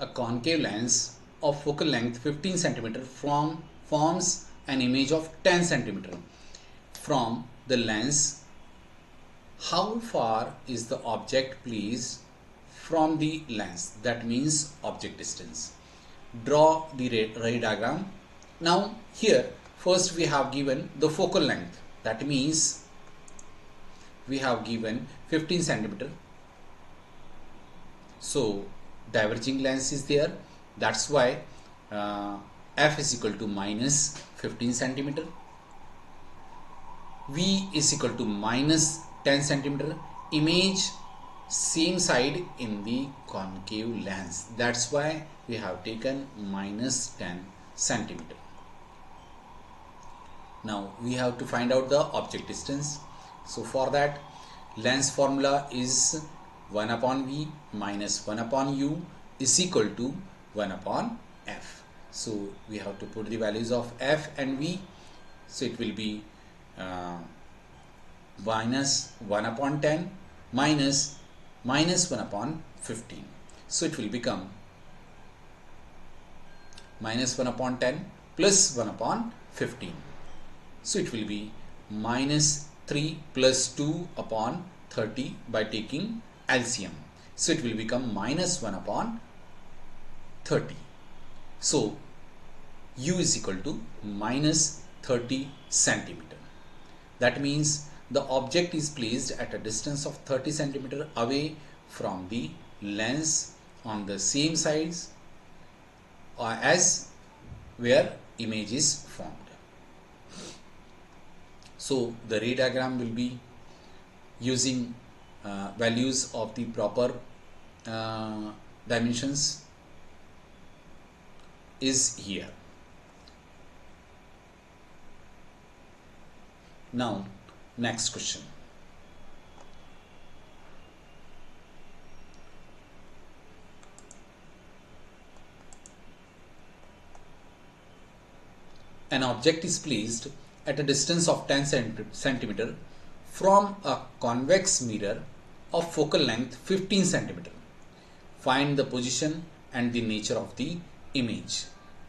a concave lens of focal length 15 centimeter forms an image of 10 centimeter from the lens. How far is the object placed from the lens? That means object distance. Draw the ray diagram. Now here first we have given the focal length, that means we have given 15 centimeter. So diverging lens is there, that's why f is equal to minus 15 centimeter, v is equal to minus 10 centimeter, image same side in the concave lens, that's why we have taken minus 10 centimeter. Now we have to find out the object distance. So for that, lens formula is 1 upon v minus 1 upon u is equal to 1 upon f. So we have to put the values of f and v. So it will be minus 1 upon 10 minus 1 upon 15. So it will become minus 1 upon 10 plus 1 upon 15. So it will be minus 3 plus 2 upon 30 by taking LCM. So it will become minus 1 upon 30. So u is equal to minus 30 centimeter. That means the object is placed at a distance of 30 centimeter away from the lens on the same sides as where image is formed. So the ray diagram will be using values of the proper dimensions is here. Now next question. An object is placed at a distance of 10 centimeter from a convex mirror of focal length 15 centimeter. Find the position and the nature of the image.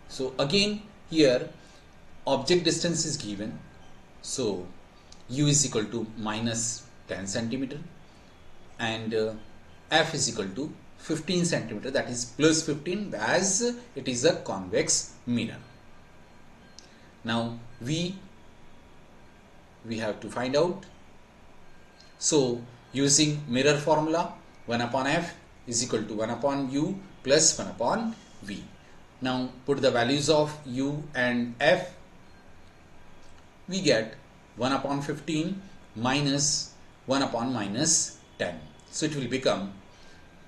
So again here object distance is given. So u is equal to minus 10 centimeter and f is equal to 15 centimeter, that is plus 15 as it is a convex mirror. Now v we have to find out. So using mirror formula, 1 upon f is equal to 1 upon u plus 1 upon v. Now put the values of u and f. We get 1 upon 15 minus 1 upon minus 10. So it will become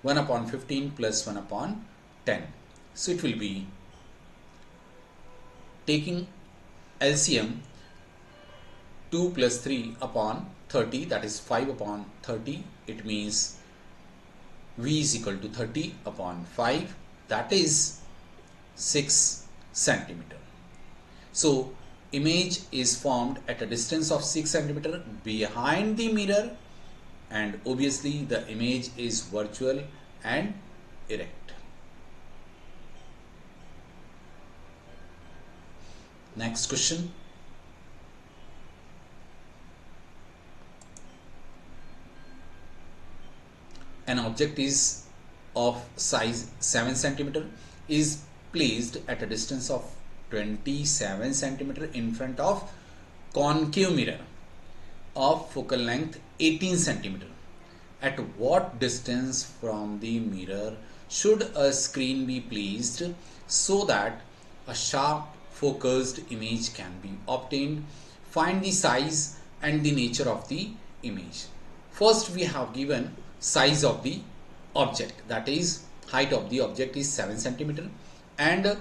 1 upon 15 plus 1 upon 10. So it will be, taking LCM, 2 plus 3 upon 30, that is 5 upon 30. It means v is equal to 30 upon 5, that is 6 centimeter. So image is formed at a distance of 6 centimeter behind the mirror, and obviously the image is virtual and erect. Next question. An object is of size 7 centimeter is placed at a distance of 27 centimeter in front of concave mirror of focal length 18 centimeter. At what distance from the mirror should a screen be placed so that a sharp focused image can be obtained? Find the size and the nature of the image. First we have given size of the object, that is height of the object is 7 centimeter and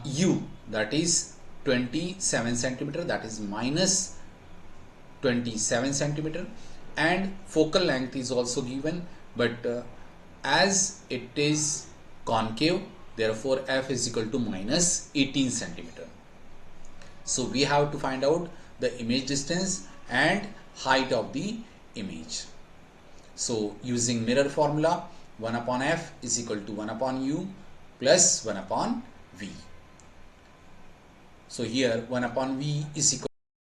u, that is 27 centimeter, that is minus 27 centimeter, and focal length is also given, but as it is concave, therefore f is equal to minus 18 centimeter. So we have to find out the image distance and height of the image. So using mirror formula, 1 upon f is equal to 1 upon u plus 1 upon V. So here 1 upon V is equal